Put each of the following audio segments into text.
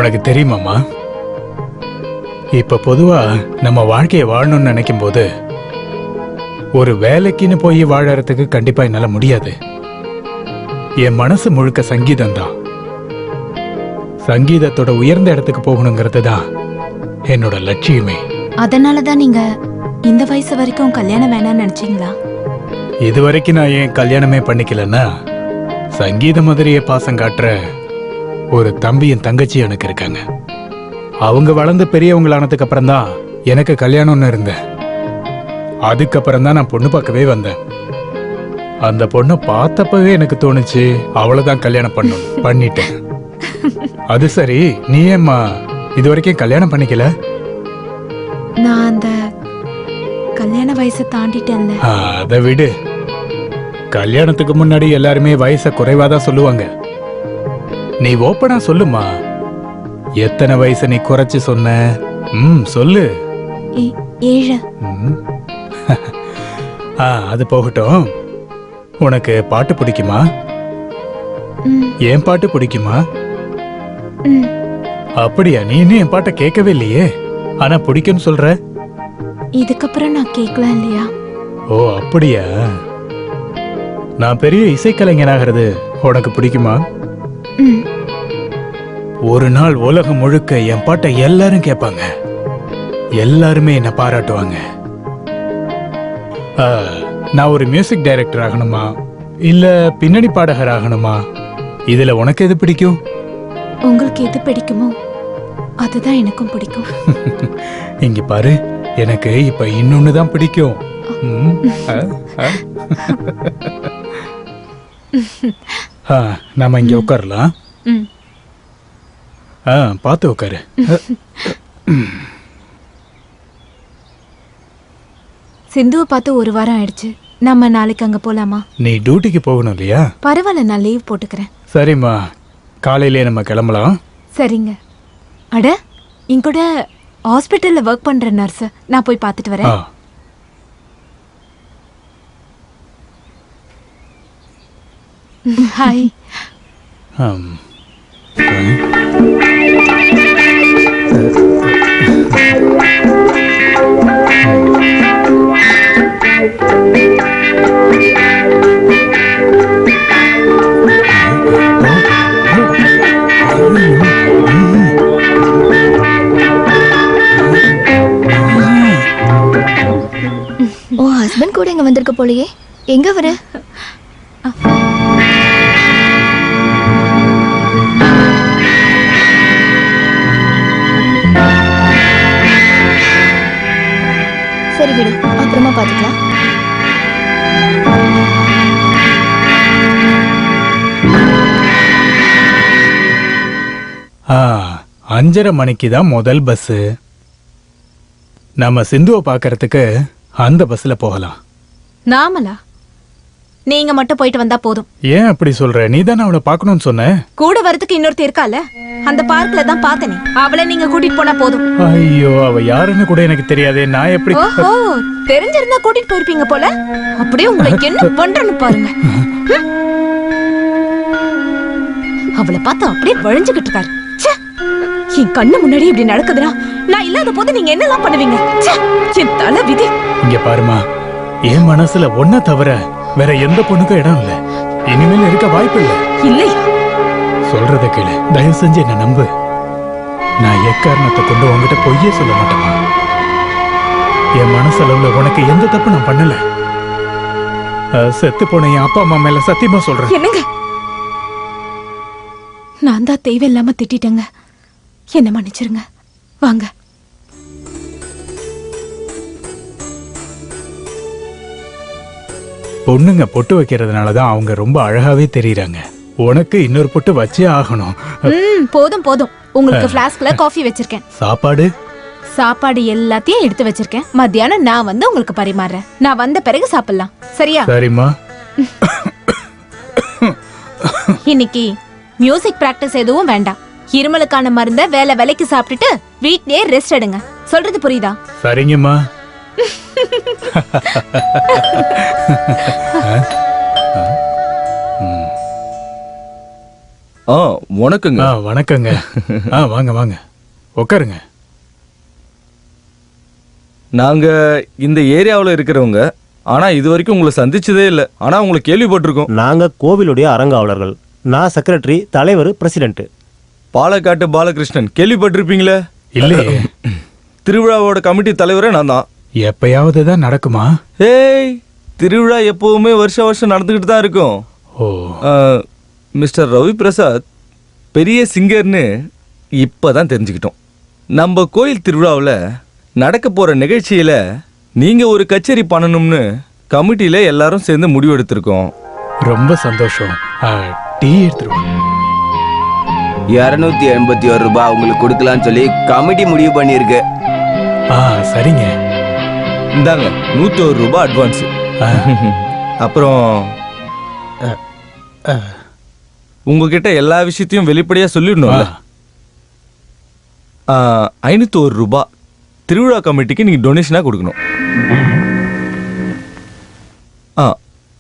உனக்கு தெரியுமாமா, இப்ப பொதுவா நம்ம வாழ்க்கையை வாழணும்னு நினைக்கும் போது ஒரு வேலைக்குன்னு போய் வாழறதுக்கு கண்டிப்பா என்னால முடியாது. என் மனசு முழுக்க சங்கீதம் தான். சங்கீதத்தோட உயர்ந்த இடத்துக்கு போகணுங்கிறது தான் என்னோட லட்சியமே. அதனாலதான் நீங்க இந்த வயசு வரைக்கும் கல்யாணம் வேணாம்னு நினைச்சீங்களா? இது வரைக்கும் நான் ஏன் கல்யாணமே பண்ணிக்கலன்னா, சங்கீத மாதிரியே பாசம் காட்டுற ஒரு தம்பியும் தங்கச்சி எனக்கு இருக்காங்க. அவங்க வளர்ந்து பெரியவங்களானதுக்கு அப்புறம் தான் எனக்கு கல்யாணம்னு இருந்தேன். அதுக்கப்புறம் தான் நான் பொண்ணு பார்க்கவே வந்தேன். அந்த பொண்ணை பார்த்தப்பவே எனக்கு தோணுச்சு அவளைதான் கல்யாணம் பண்ணணும். பண்ணிட்டேன். அது சரி, நீ ஏம்மா இது வரைக்கும் கல்யாணம் பண்ணிக்கல? நான் அந்த கல்யாண வயசை தாண்டிட்டேன்ல. அதை விடு. கல்யாணத்துக்கு முன்னாடி எல்லாருமே வயசை குறைவாதான் சொல்லுவாங்க. நீ ஓப்பனா சொல்லுமா, எத்தனை வயசை நீ குறைச்சு சொன்ன? சொல்லு. 7. அது போகட்டும். உனக்கு பாட்டு பிடிக்குமா? என் பாட்டு பிடிக்குமா? அப்படியா? நீ இன்னும் என் பாட்டை கேட்கவே இல்லையே, ஆனா பிடிக்கும்னு சொல்ற. இதுக்கப்புறம் நான் கேட்கலாம் இல்லையா? ஓ அப்படியா? நான் பெரிய இசைக்கலைஞனாகிறது உனக்கு பிடிக்குமா? ஒரு நாள் உலகம் முழுக்க என் பாட்டை எல்லாரும் கேட்பாங்க. எல்லாருமே என்ன பாராட்டுவாங்க. நான் ஒரு மியூசிக் டைரக்டர் ஆகணுமா இல்ல பின்னணி பாடகர் ஆகணுமா? இதுல உனக்கு எது பிடிக்கும்? உங்களுக்கு எது பிடிக்குமோ அதுதான் எனக்கும் பிடிக்கும். இங்க பாரு, எனக்கு இப்ப இன்னொன்னுதான் பிடிக்கும். நாம இங்க உட்காரலாம். பார்த்து உட்காரு. சிந்துவை பார்த்து 1 வாரம் ஆயிடுச்சு. நம்ம நாளைக்கு அங்க போலாமா? நீ டியூட்டிக்கு போகணும் இல்லையா? பரவாயில்ல, நான் லீவ் போட்டுக்கிறேன். சரிம்மா, காலையிலே நம்ம கிளம்பலாம். சரிங்க. அட, இங்க கூட ஹாஸ்பிட்டல்ல ஒர்க் பண்ற நர்ஸ், நான் போய் பார்த்துட்டு வரேன். ஹாய். ஓ ஹஸ்பண்ட் கூட இங்க வந்திருக்க போலயே. எங்க வர? சரி விடு, அப்புறமா பாத்துக்கலாம். ஆ 5:30 மணிக்கு தான் முதல் பஸ். நம்ம சிந்துவை பார்க்கறதுக்கு அந்த பஸ்ல போகலாம். நாமலா? நீங்க மட்டும் போயிட்டு வந்தா போதும். ஏன் அப்படி சொல்ற? நீ தானே அவளை பார்க்கணும்னு சொன்ன. கூட வரதுக்கு இன்னொருத்தி இருக்கால, அந்த பார்க்ல தான் பார்த்தனே. அவளை நீங்க கூட்டிட்டு போனா போதும். ஐயோ, அவ யாருன்னு கூட எனக்கு தெரியாதே. நான் எப்படி? ஓஹோ, தெரிஞ்சிருந்தா கூட்டிட்டு போயிருப்பீங்க போல. அப்படியே உங்களுக்கு என்ன பண்றன்னு பாருங்க. அவளை பார்த்து அப்படியே வழிஞ்சுகிட்டு இருக்காரு. என் கண்ணு முன்னாடி இப்படி நடக்குதுன்னா நான் இல்லாத போது நீங்க என்னெல்லாம் பண்ணுவீங்க? என் தலை விதி. இங்க பாருமா, என் மனசுல ஒன்ன தவிர வேற எந்த பொண்ணுக்கும் இடம் இல்ல. இனிமேல் இருக்க வாய்ப்பு இல்ல. இல்லையா? சொல்றத கேளு, தயவு செஞ்சு என்ன நம்பு. நான் எக்காரணத்தை கொண்டு உங்ககிட்ட பொய்யே சொல்ல மாட்டேமா. என் மனசளவுல உனக்கு எந்த தப்பு நான் பண்ணல. செத்து போன என் அப்பா அம்மா மேல சத்தியமா சொல்றேன். என்னங்க, நான் தான் தேவையில்லாம திட்டிட்டேங்க. என்ன மன்னிச்சிருங்க. வாங்க. பொண்ணுங்க பொட்டு வைக்கிறதுனாலதான் அவங்க ரொம்ப அழகாவே தெரியுறாங்க. உனக்கு இன்னொரு பொட்டு வச்சே ஆகணும். போதும் போதும். உங்களுக்கு ஃபிளாஸ்க்ல காஃபி வச்சிருக்கேன். சாப்பாடு எல்லாத்தையும் எடுத்து வச்சிருக்கேன். மத்தியானம் நான் வந்து உங்களுக்கு பரிமாறேன். நான் வந்த பிறகு சாப்பிடலாம். சரியா? சரிம்மா. இன்னைக்கு மியூசிக் பிராக்டிஸ் எதுவும் வேண்டாம். இருமலுக்கான மருந்த வேலைக்கு சாப்பிட்டுட்டு வீட்லயே ரெஸ்ட் எடுங்க. சொல்றது புரியுதா? சரிங்கம்மா. வணக்கங்க. வணக்கங்க. வாங்க வாங்க உட்காருங்க. நாங்க இந்த ஏரியாவில் இருக்கிறவங்க. ஆனா இது வரைக்கும் உங்களை சந்திச்சதே இல்லை. ஆனா உங்களை கேள்விப்பட்டிருக்கோம். நாங்க கோவிலுடைய அறங்காவலர்கள். நான் செக்ரட்டரி, தலைவர், பிரசிடென்ட். பாலக்காட்டு பாலகிருஷ்ணன் கேள்விப்பட்டிருப்பீங்களே? இல்லையே. திருவிழாவோட கமிட்டி தலைவரே நான் தான். எப்பயாவது தான் நடக்குமா? ஏய், திருவிழா எப்பவுமே வருஷம் நடந்துக்கிட்டு தான் இருக்கும். ஓ. மிஸ்டர் ரவி பிரசாத் பெரிய சிங்கர்னு இப்பதான் தெரிஞ்சுக்கிட்டோம். நம்ம கோயில் திருவிழாவில் நடக்க போற நிகழ்ச்சியில நீங்க ஒரு கச்சேரி பண்ணணும்னு கமிட்டியில எல்லாரும் சேர்ந்து முடிவெடுத்திருக்கோம். ரொம்ப சந்தோஷம். டீ எடுத்துருவோம். 281 ரூபாய் உங்களுக்கு கொடுக்கலான்னு சொல்லி கமிட்டி முடிவு பண்ணியிருக்கு. சரிங்க. இந்தாங்க 101 ரூபாய் அட்வான்ஸ். அப்புறம் உங்ககிட்ட எல்லா விஷயத்தையும் வெளிப்படையா சொல்லிடணும்ல. 501 ரூபாய் திருவிழா கமிட்டிக்கு நீங்க டொனேஷனா கொடுக்கணும்.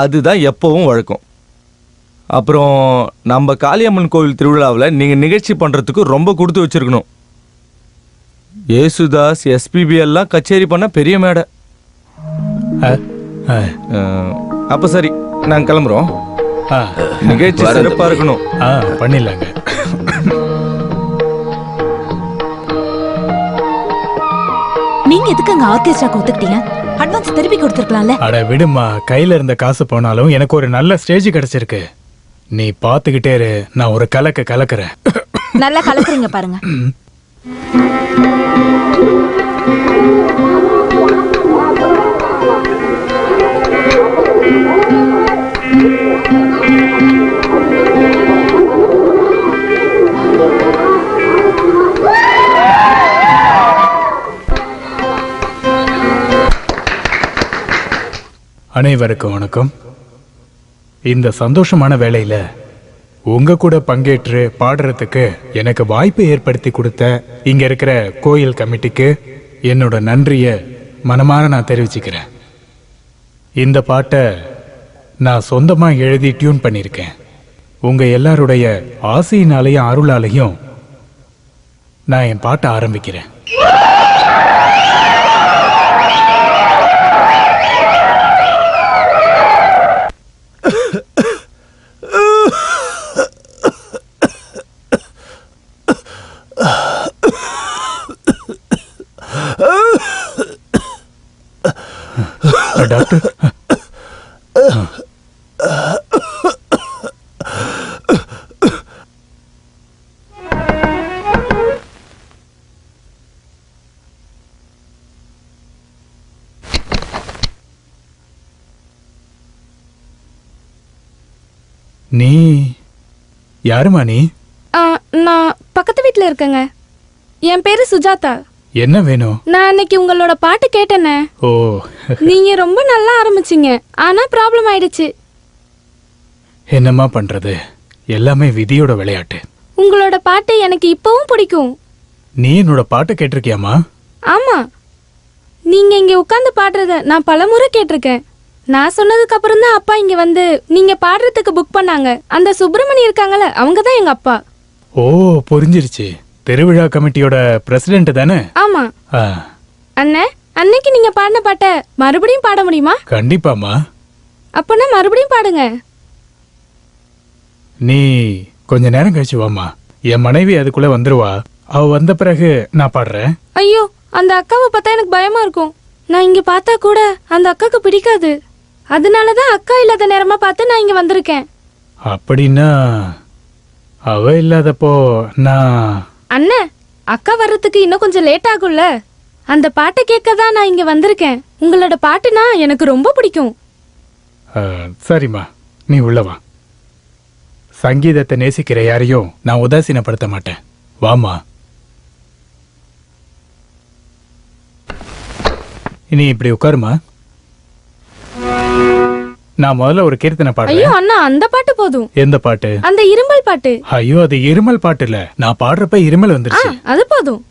அதுதான் எப்பவும் வழக்கம். அப்புறம் நம்ம காளியம்மன் கோவில் திருவிழாவில் நீங்க நிகழ்ச்சி பண்றதுக்கு ரொம்ப கொடுத்து வச்சிருக்கணும். ஏசுதாஸ், எஸ்பிபி எல்லாம் கச்சேரி பண்ண பெரிய மேடை. அப்ப சரி, நாங்க கிளம்புறோம். நிகழ்ச்சி சிறப்பா இருக்கணும். பண்ணிடலாங்க. நீங்க எதுக்கு அங்க ஆர்கெஸ்ட்ராக்கு ஒத்துக்கிட்டீங்க? அட்வான்ஸ் திருப்பி கொடுத்துருக்கலாம்ல. அட விடுமா, கையில இருந்த காசு போனாலும் எனக்கு ஒரு நல்ல ஸ்டேஜ் கிடைச்சிருக்கு. நீ பாத்துக்கிட்டே இரு, நான் ஒரு கலக்குறேன். நல்லா கலக்குறீங்க பாருங்க. அனைவருக்கும் வணக்கம். இந்த சந்தோஷமான வேளையில உங்க கூட பங்கேற்று பாடுறதுக்கு எனக்கு வாய்ப்பை ஏற்படுத்தி கொடுத்த இங்க இருக்கிற கோயில் கமிட்டிக்கு என்னோட நன்றியை மனமாற நான் தெரிவிச்சுக்கிறேன். இந்த பாட்டை நான் சொந்தமா எழுதி டியூன் பண்ணியிருக்கேன். உங்க எல்லாருடைய ஆசையினாலையும் அருளாலையும் நான் என் பாட்டை ஆரம்பிக்கிறேன். டாக்டர், நீ யாருமா? நீ? நான் பக்கத்து வீட்ல இருக்கேங்க. என் பேரு சுஜாதா. என்ன வேணும்? நான் அன்னைக்கு உங்களோட பாட்டு கேட்டேனே. ஓ. நீங்க ரொம்ப நல்லா ஆரம்பிச்சீங்க. ஆனா ப்ராப்ளம் ஆயிடுச்சு. என்னம்மா பண்றது, எல்லாமே விதியோட விளையாட்டு. உங்களோட பாட்டு எனக்கு இப்பவும் பிடிக்கும். நீ என்னோட பாட்டு கேட்டிருக்கியாமா? ஆமா, நீங்க இங்க உட்கார்ந்து பாடுறத நான் பலமுறை கேட்டிருக்கேன். நான் சொன்னதுக்கு அப்புறம் தான் அப்பா இங்க வந்து நீங்க பாடுறதுக்கு புக் பண்ணாங்க. அந்த சுப்பிரமணி இருக்காங்கல்ல, அவங்க தான் எங்க அப்பா. ஓ, புரிஞ்சிருச்சு. திருவிழா கமிட்டியோட பிரசிடென்ட் தானே? ஆமா. அண்ணே, அன்னைக்கு நீங்க பாடின பாட்ட மறுபடியும் பாட முடியுமா? கண்டிப்பாமா. அப்பனா மறுபடியும் பாடுங்க. நீ கொஞ்ச நேரம் கழிச்சு வாமா, என் மனைவி அதுக்குள்ள வந்துருவா. அவ வந்த பிறகு நான் பாடுறேன். ஐயோ, அந்த அக்காவை பார்த்தா எனக்கு பயமா இருக்கும். நான் இங்க பார்த்தா கூட அந்த அக்காக்கு பிடிக்காது. அதனாலதான் அக்கா இல்லாத நேரமா பார்த்து நான் இங்க வந்திருக்கேன். அப்படின்னா அவ இல்லாதப்போ நான்... அண்ணே, அக்கா வர்றதுக்கு இன்னும் கொஞ்சம் லேட் ஆகும்ல. அந்த பாட்டை கேட்க தான் நான் இங்க வந்திருக்கேன். உங்களோட பாட்டுனா எனக்கு ரொம்ப பிடிக்கும். சரிம்மா, நீ உள்ளவா. சங்கீதத்தை நேசிக்கிற யாரையும் நான் உதாசீனப்படுத்த மாட்டேன். வாமா. இனி இப்படி உட்காருமா. நான் முதல்ல ஒரு கீர்த்தனை பாடுறேன். ஐயோ அண்ணா, அந்த பாட்டு போதும். எந்த பாட்டு? அந்த இருமல் பாட்டு. ஐயோ, அது இருமல் பாட்டு இல்ல. நான் பாடுறப்ப இருமல் வந்துருச்சு. அது போதும்.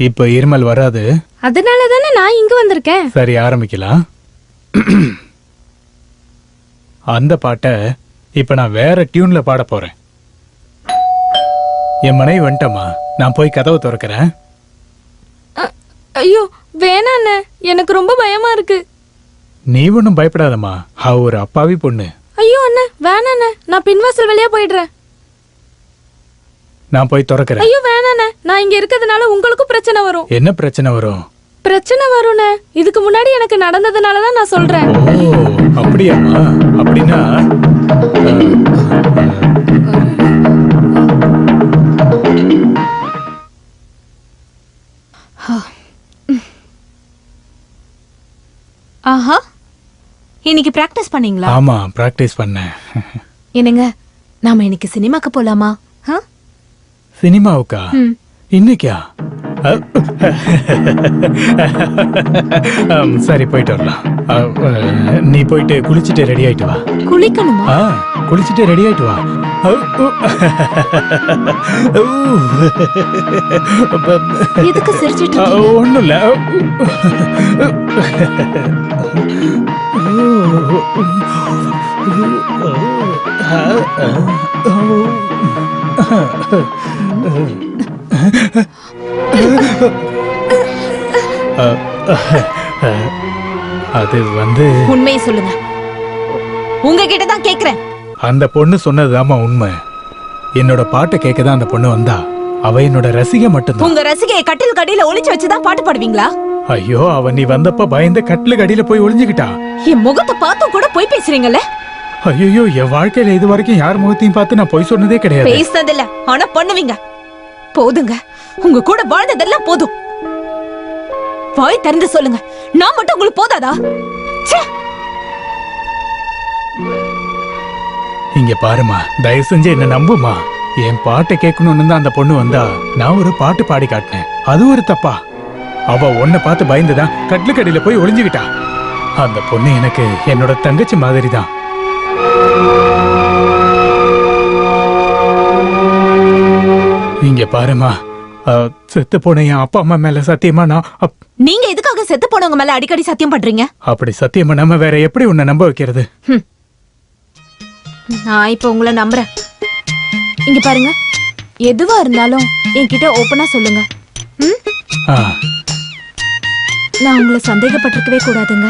இப்ப இருமல் வராது. அதனால தானே நான் இங்க வந்திருக்கேன். சரி, ஆரம்பிக்கலாம். அந்த பாட்டை இப்ப நான் வேற டியூன்ல பாட போறேன். என் மனைவி வந்துட்டம்மா, நான் போய் கதவை திறக்கிறேன். ஐயோ வேணாண்ணே, எனக்கு ரொம்ப பயமா இருக்கு. நீ ஒன்றும் பயப்படாதம்மா, அவ ஒரு அப்பாவி பொண்ணு. ஐயோ அண்ணே வேணாண்ணே, நான் பின்வாசல் வழியா போயிடுறேன். நான் போய் திறக்கிறேன். ஐயோ வேணாண்ணே, நான் இங்க இருக்கிறதுனால உங்களுக்கும் பிரச்சனை வரும். என்ன பிரச்சனை வரும்? பிரச்சனை வரும்ண்ணே, இதுக்கு முன்னாடி எனக்கு நடந்ததுனால தான் நான் சொல்றேன். ஓ அப்படியாம்மா? அப்படின்னா ஆஹா, இன்னைக்கு பிராக்டிஸ் பண்ணீங்களா? ஆமா, பிராக்டிஸ் பண்ணேன். என்னங்க, நாம இன்னைக்கு சினிமாக்கு போலாமா? சினிமாவுக்கா? இன்னைக்கா? சரி, போயிட்டு வரலாம். நீ போயிட்டு குளிச்சுட்டு ரெடி ஆயிட்டு வா. குளிக்கணுமா? குளிச்சுட்டு ரெடி ஆயிட்டு வா. எதுக்கு சிரிச்சிட்டு ஒண்ணும் இல்ல. அது வந்து உண்மையை சொல்லுங்க, உங்ககிட்ட தான் கேக்குறேன். அந்த பொண்ணு சொன்னதுதாம்மா உண்மை. என்னோட பாட்டை கேட்கதான் அந்த பொண்ணு வந்தா. அவ என்னோட ரசிகை மட்டும்தான். உங்க ரசிகையை கட்டில் கடியில ஒளிச்சு வச்சுதான் பாட்டு பாடுவீங்களா? ஐயோ, அவ நீ வந்தப்ப பயந்து கட்டிலுக்கு அடியில போய் ஒளிஞ்சுக்கிட்டா. என் முகத்தை பார்த்தும் கூட போய் பேசுறீங்கல்ல? ஐயோ, என் வாழ்க்கையில இது வரைக்கும் யார் முகத்தையும் பார்த்து நான் பொய் சொன்னதே கிடையாது. பேசுனதில்ல, ஆனா பண்ணுவீங்க. போதுங்க, உங்க கூட வாழ்ந்ததெல்லாம் போதும். வாய் திறந்து சொல்லுங்க, நான் மட்டும் உங்களுக்கு போதாதா? ச்சே! இங்க பாருமா, தயவு செஞ்சு என்ன நம்புமா. என் பாட்டை கேட்கணும்னு தான் அந்த பொண்ணு வந்தா. நான் ஒரு பாட்டு பாடி காட்டினேன், அது ஒரு தப்பா? அவ உன்னை பார்த்து பயந்துதான் கட்டிலுக்கு அடியில போய் ஒளிஞ்சுக்கிட்டா. அந்த பொண்ணு எனக்கு என்னோட தங்கச்சி மாதிரி தான். இங்க பாருமா, செத்து போன என் அப்பா அம்மா மேல சத்தியமா நான் நீங்க எதுக்காக செத்து போனவங்க மேல அடிக்கடி சத்தியம் பண்றீங்க? அப்படி சத்தியமா நம்ம வேற எப்படி உன்னை நம்ப வைக்கிறது? நான் இப்ப உங்களை நம்புறேன். இங்க பாருங்க, எதுவா இருந்தாலும் என்கிட்ட ஓப்பனா சொல்லுங்க. ஆ, நான் உங்களை சந்தேகப்பட்டிருக்கவே கூடாதுங்க.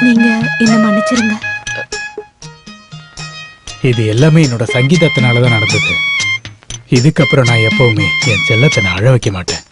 நீங்க என்ன மன்னிச்சிருங்க. இது எல்லாமே என்னோட சங்கீதத்தினாலதான் நடந்தது. இதுக்கப்புறம் நான் எப்பவுமே என் செல்லத்தை நான் அழ வைக்க மாட்டேன்.